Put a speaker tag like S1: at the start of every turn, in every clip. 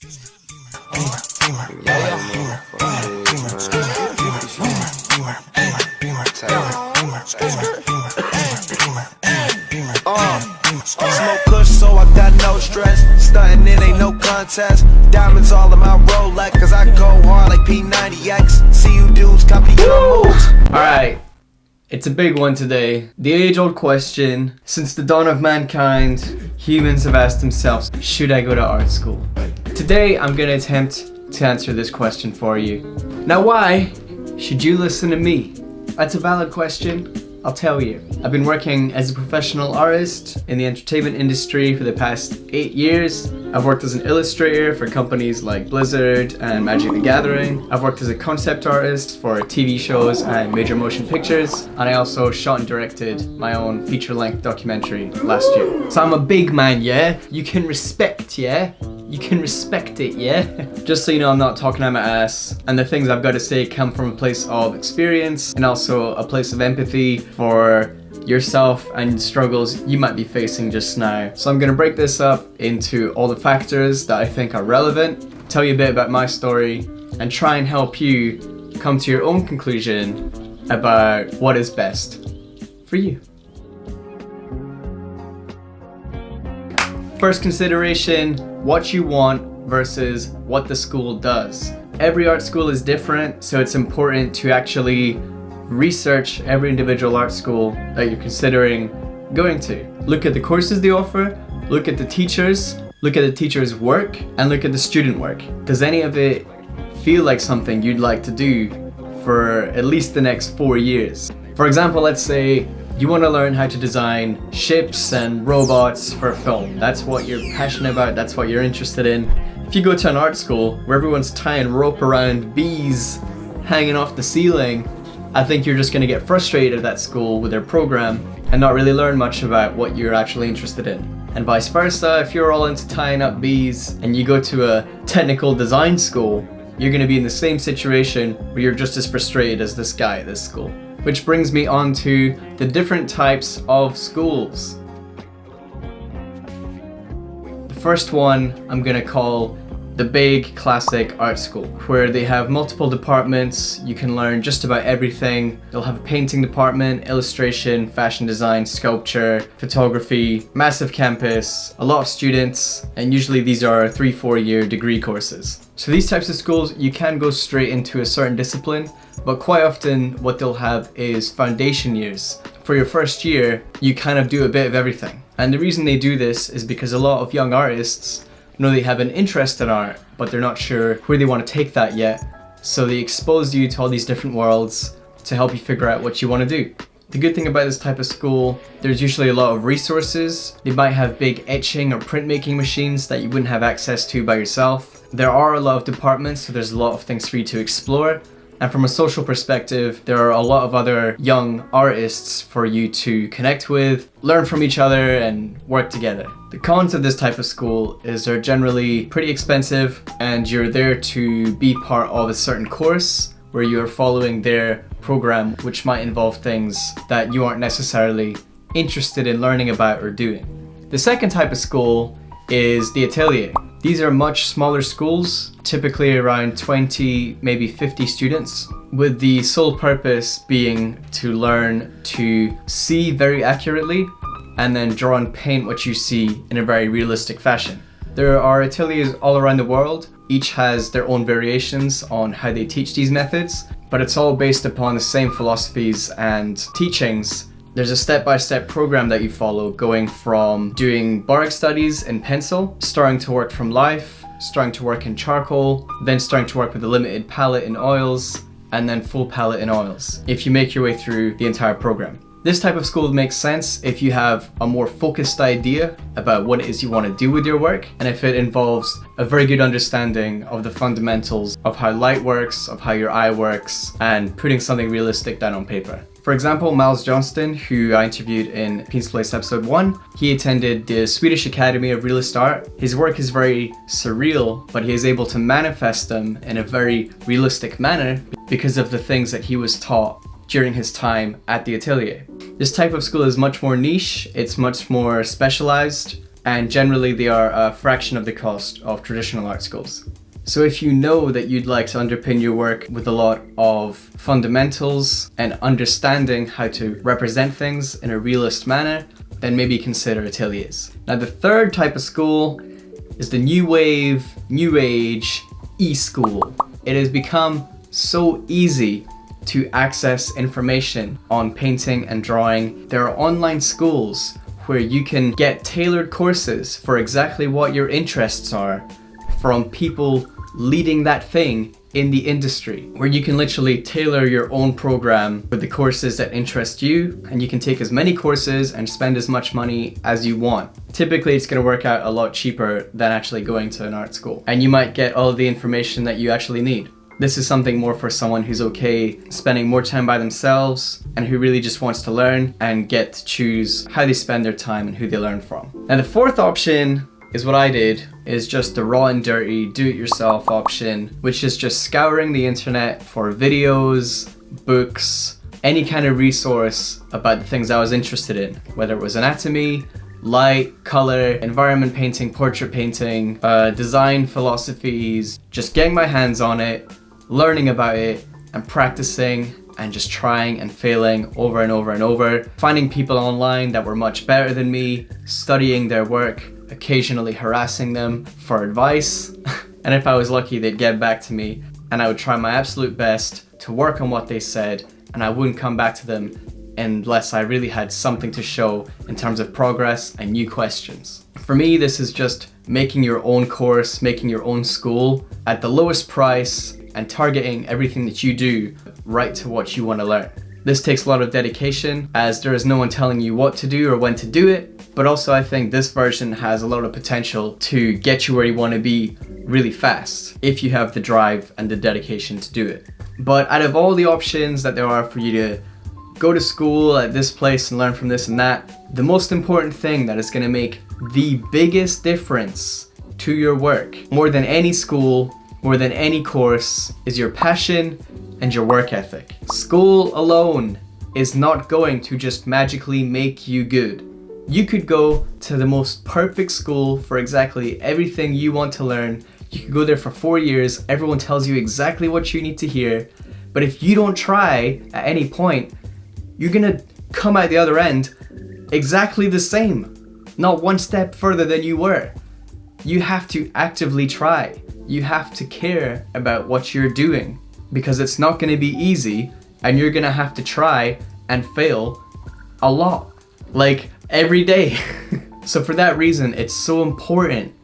S1: Smoke kush, so I got no stress. Stuntin', it ain't no contest. Diamonds all in my Rolex, cause I go hard like P90X. See you dudes copy your moves.
S2: Alright, it's a big one today. The age-old question, since the dawn of mankind, humans have asked themselves, should I go to art school? Today, I'm gonna attempt to answer this question for you. Now why should you listen to me? That's a valid question. I'll tell you. I've been working as a professional artist in the entertainment industry for the past 8 years. I've worked as an illustrator for companies like Blizzard and Magic the Gathering. I've worked as a concept artist for TV shows and major motion pictures. And I also shot and directed my own feature-length documentary last year. So I'm a big man, yeah? You can respect, yeah? You can respect it, yeah? Just so you know, I'm not talking out my ass, and the things I've got to say come from a place of experience and also a place of empathy for yourself and struggles you might be facing just now. So I'm gonna break this up into all the factors that I think are relevant, tell you a bit about my story, and try and help you come to your own conclusion about what is best for you. First consideration, what you want versus what the school does. Every art school is different, so it's important to actually research every individual art school that you're considering going to. Look at the courses they offer, look at the teachers, look at the teachers' work, and look at the student work. Does any of it feel like something you'd like to do for at least the next 4 years? For example, let's say you want to learn how to design ships and robots for film. That's what you're passionate about, that's what you're interested in. If you go to an art school where everyone's tying rope around bees hanging off the ceiling, I think you're just going to get frustrated at that school with their program and not really learn much about what you're actually interested in. And vice versa, if you're all into tying up bees and you go to a technical design school, you're going to be in the same situation where you're just as frustrated as this guy at this school. Which brings me on to the different types of schools. The first one I'm gonna call the big classic art school, where they have multiple departments. You can learn just about everything. They'll have a painting department, illustration, fashion design, sculpture, photography, massive campus, a lot of students, and usually these are 3-4 year degree courses. So these types of schools, you can go straight into a certain discipline, but quite often what they'll have is foundation years. For your first year, you kind of do a bit of everything. And the reason they do this is because a lot of young artists know they have an interest in art, but they're not sure where they want to take that yet. So they expose you to all these different worlds to help you figure out what you want to do. The good thing about this type of school, there's usually a lot of resources. They might have big etching or printmaking machines that you wouldn't have access to by yourself. There are a lot of departments, so there's a lot of things for you to explore. And from a social perspective, there are a lot of other young artists for you to connect with, learn from each other, and work together. The cons of this type of school is they're generally pretty expensive, and you're there to be part of a certain course where you're following their program, which might involve things that you aren't necessarily interested in learning about or doing. The second type of school is the atelier. These are much smaller schools, typically around 20, maybe 50 students, with the sole purpose being to learn to see very accurately and then draw and paint what you see in a very realistic fashion. There are ateliers all around the world. Each has their own variations on how they teach these methods, but it's all based upon the same philosophies and teachings. There's a step-by-step program that you follow, going from doing bark studies in pencil, starting to work from life, starting to work in charcoal, then starting to work with a limited palette in oils, and then full palette in oils, if you make your way through the entire program. This type of school makes sense if you have a more focused idea about what it is you want to do with your work, and if it involves a very good understanding of the fundamentals of how light works, of how your eye works, and putting something realistic down on paper. For example, Miles Johnston, who I interviewed in PEAN'S episode 1, he attended the Swedish Academy of Realist Art. His work is very surreal, but he is able to manifest them in a very realistic manner because of the things that he was taught during his time at the atelier. This type of school is much more niche, it's much more specialized, and generally they are a fraction of the cost of traditional art schools. So if you know that you'd like to underpin your work with a lot of fundamentals and understanding how to represent things in a realist manner, then maybe consider ateliers. Now the third type of school is the new wave, new age e-school. It has become so easy to access information on painting and drawing. There are online schools where you can get tailored courses for exactly what your interests are from people leading that thing in the industry, where you can literally tailor your own program with the courses that interest you, and you can take as many courses and spend as much money as you want. Typically it's going to work out a lot cheaper than actually going to an art school, and you might get all of the information that you actually need. This is something more for someone who's okay spending more time by themselves and who really just wants to learn and get to choose how they spend their time and who they learn from. Now the fourth option is what I did, is just the raw and dirty do-it-yourself option, which is just scouring the internet for videos, books, any kind of resource about the things I was interested in, whether it was anatomy, light, color, environment painting, portrait painting, design philosophies, just getting my hands on it, learning about it, and practicing and just trying and failing over and over and over, finding people online that were much better than me, studying their work, occasionally harassing them for advice, and if I was lucky they'd get back to me, and I would try my absolute best to work on what they said, and I wouldn't come back to them unless I really had something to show in terms of progress and new questions. For me, this is just making your own course, making your own school at the lowest price and targeting everything that you do right to what you want to learn. This takes a lot of dedication, as there is no one telling you what to do or when to do it, but also I think this version has a lot of potential to get you where you want to be really fast if you have the drive and the dedication to do it. But out of all the options that there are for you to go to school at this place and learn from this and that, the most important thing that is going to make the biggest difference to your work, more than any school, more than any course, is your passion and your work ethic. School alone is not going to just magically make you good. You could go to the most perfect school for exactly everything you want to learn. You could go there for 4 years, everyone tells you exactly what you need to hear, but if you don't try at any point, you're gonna come out the other end exactly the same, not one step further than you were. You have to actively try. You have to care about what you're doing, because it's not gonna be easy and you're gonna have to try and fail a lot, like every day. So for that reason, it's so important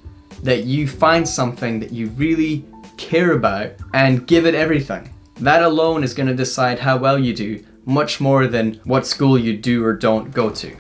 S2: that you find something that you really care about and give it everything. That alone is gonna decide how well you do, much more than what school you do or don't go to.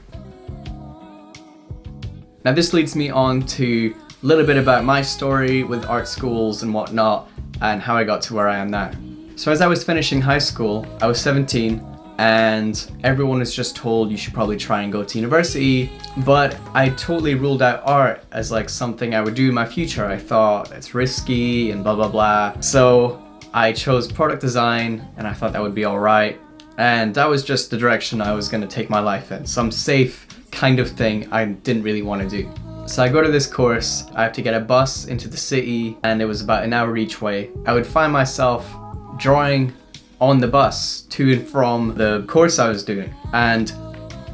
S2: Now this leads me on to a little bit about my story with art schools and whatnot, and how I got to where I am now. So as I was finishing high school, I was 17, and everyone was just told you should probably try and go to university, but I totally ruled out art as like something I would do in my future. I thought it's risky and blah blah blah. So I chose product design, and I thought that would be alright, and that was just the direction I was going to take my life in, some safe kind of thing I didn't really want to do. So I go to this course, I have to get a bus into the city, and it was about an hour each way. I would find myself drawing on the bus to and from the course I was doing. And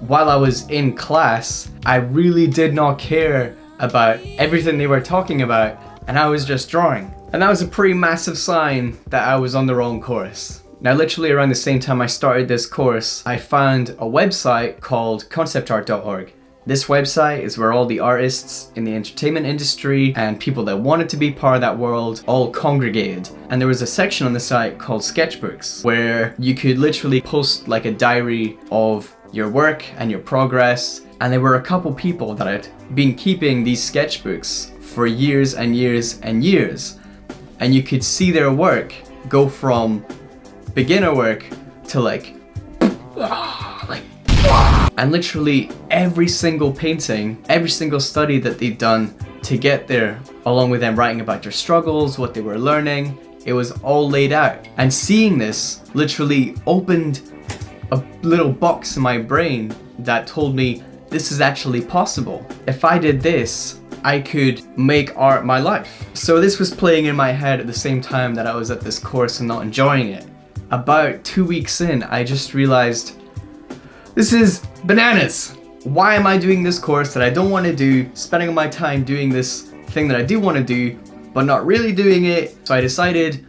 S2: while I was in class, I really did not care about everything they were talking about, and I was just drawing. And that was a pretty massive sign that I was on the wrong course. Now literally around the same time I started this course, I found a website called conceptart.org. This website is where all the artists in the entertainment industry and people that wanted to be part of that world all congregated. And there was a section on the site called sketchbooks, where you could literally post like a diary of your work and your progress. And there were a couple people that had been keeping these sketchbooks for years and years and years. And you could see their work go from beginner work to and literally every single painting, every single study that they'd done to get there, along with them writing about their struggles, what they were learning, it was all laid out. And seeing this literally opened a little box in my brain that told me this is actually possible. If I did this, I could make art my life. So this was playing in my head at the same time that I was at this course and not enjoying it. About 2 weeks in, I just realized, this is bananas. Why am I doing this course that I don't want to do, spending my time doing this thing that I do want to do, but not really doing it? So I decided,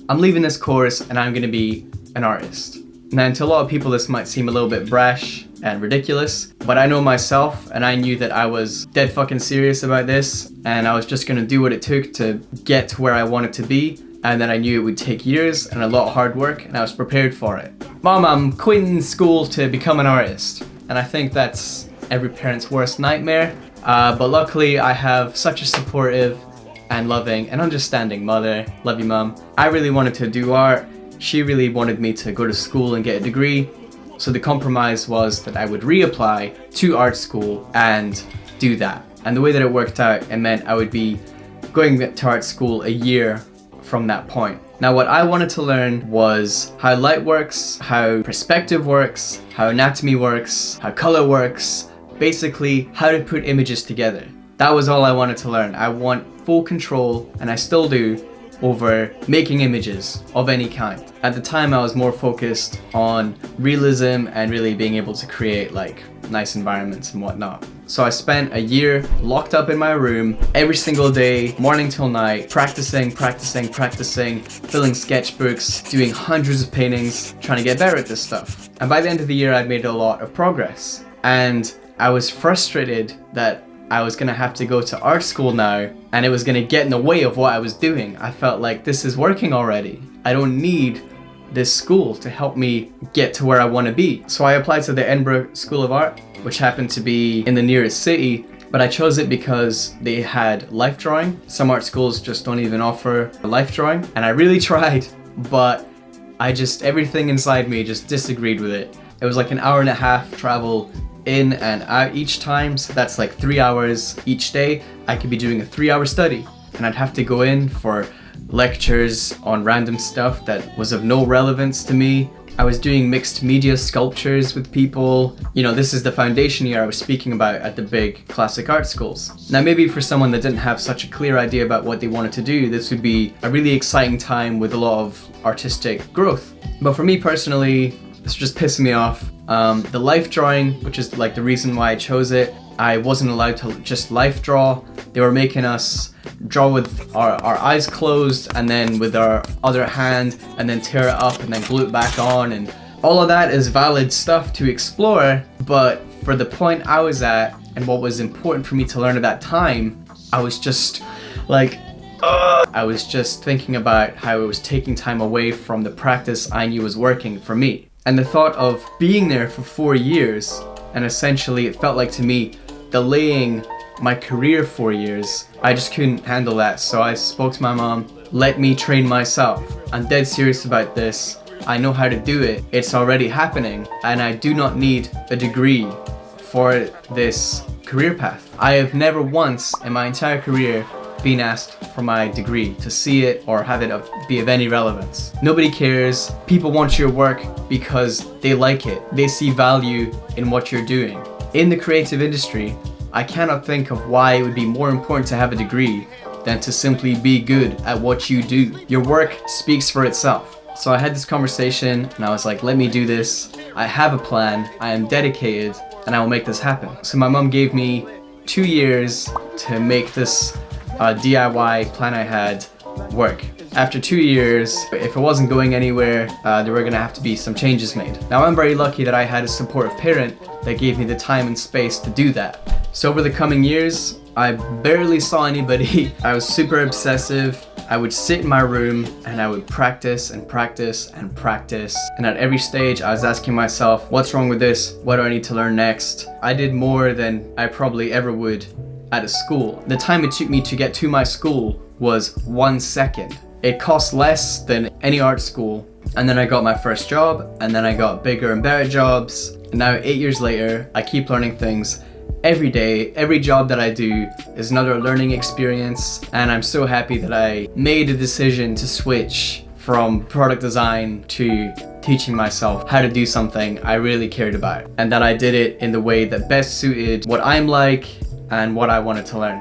S2: I'm leaving this course and I'm gonna be an artist. Now, to a lot of people this might seem a little bit brash and ridiculous, but I know myself and I knew that I was dead fucking serious about this and I was just gonna do what it took to get to where I wanted to be, and that I knew it would take years and a lot of hard work, and I was prepared for it. Mom, I'm quitting school to become an artist, and I think that's every parent's worst nightmare, but luckily I have such a supportive and loving and understanding mother. Love you, Mom. I really wanted to do art. She really wanted me to go to school and get a degree. So the compromise was that I would reapply to art school and do that. And the way that it worked out, it meant I would be going to art school a year from that point. Now, what I wanted to learn was how light works, how perspective works, how anatomy works, how color works, basically how to put images together. That was all I wanted to learn. I want full control, and I still do, over making images of any kind. At the time I was more focused on realism and really being able to create like nice environments and whatnot. So I spent a year locked up in my room every single day, morning till night, practicing, filling sketchbooks, doing hundreds of paintings, trying to get better at this stuff. And by the end of the year I'd made a lot of progress. And I was frustrated that I was gonna have to go to art school now, and it was gonna get in the way of what I was doing. I felt like this is working already. I don't need this school to help me get to where I want to be. So I applied to the Edinburgh School of Art, which happened to be in the nearest city, but I chose it because they had life drawing. Some art schools just don't even offer life drawing, and I really tried, but everything inside me just disagreed with it. It was like an hour and a half travel in and out each time, so that's like 3 hours each day. I could be doing a 3-hour study, and I'd have to go in for lectures on random stuff that was of no relevance to me. I was doing mixed media sculptures with people. You know, this is the foundation year I was speaking about at the big classic art schools. Now, maybe for someone that didn't have such a clear idea about what they wanted to do, this would be a really exciting time with a lot of artistic growth. But for me personally, this was just pissing me off. The life drawing, which is like the reason why I chose it, I wasn't allowed to just life draw. They were making us draw with our eyes closed and then with our other hand and then tear it up and then glue it back on, and all of that is valid stuff to explore, but for the point I was at and what was important for me to learn at that time, I was just like, I was just thinking about how it was taking time away from the practice I knew was working for me. And the thought of being there for 4 years, and essentially it felt like to me delaying my career 4 years, I just couldn't handle that. So I spoke to my mom, let me train myself. I'm dead serious about this. I know how to do it. It's already happening, and I do not need a degree for this career path. I have never once in my entire career been asked for my degree, to see it or have it be of any relevance. Nobody cares. People want your work because they like it. They see value in what you're doing. In the creative industry, I cannot think of why it would be more important to have a degree than to simply be good at what you do. Your work speaks for itself. So I had this conversation and I was like, let me do this. I have a plan, I am dedicated, and I will make this happen. So my mom gave me 2 years to make this DIY plan I had work. After 2 years, if it wasn't going anywhere, there were gonna have to be some changes made. Now I'm very lucky that I had a supportive parent that gave me the time and space to do that. So over the coming years, I barely saw anybody. I was super obsessive. I would sit in my room and I would practice and practice and practice. And at every stage I was asking myself, what's wrong with this? What do I need to learn next? I did more than I probably ever would at a school. The time it took me to get to my school was 1 second. It cost less than any art school. And then I got my first job, and then I got bigger and better jobs. And now 8 years later, I keep learning things every day. Every job that I do is another learning experience, and I'm so happy that I made a decision to switch from product design to teaching myself how to do something I really cared about, and that I did it in the way that best suited what I'm like and what I wanted to learn,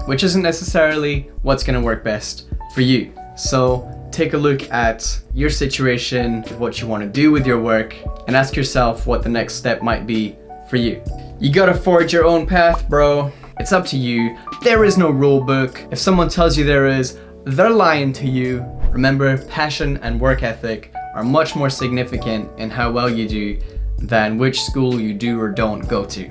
S2: which isn't necessarily what's gonna work best for you. So take a look at your situation, what you want to do with your work, and ask yourself what the next step might be for you. You gotta forge your own path, bro. It's up to you. There is no rule book. If someone tells you there is, they're lying to you. Remember, passion and work ethic are much more significant in how well you do than which school you do or don't go to.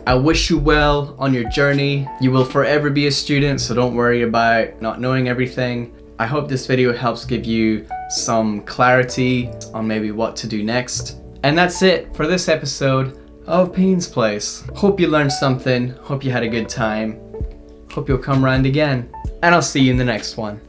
S2: I wish you well on your journey. You will forever be a student, so don't worry about not knowing everything. I hope this video helps give you some clarity on maybe what to do next. And that's it for this episode of PEAN'S Place. Hope you learned something, hope you had a good time, hope you'll come round again, and I'll see you in the next one.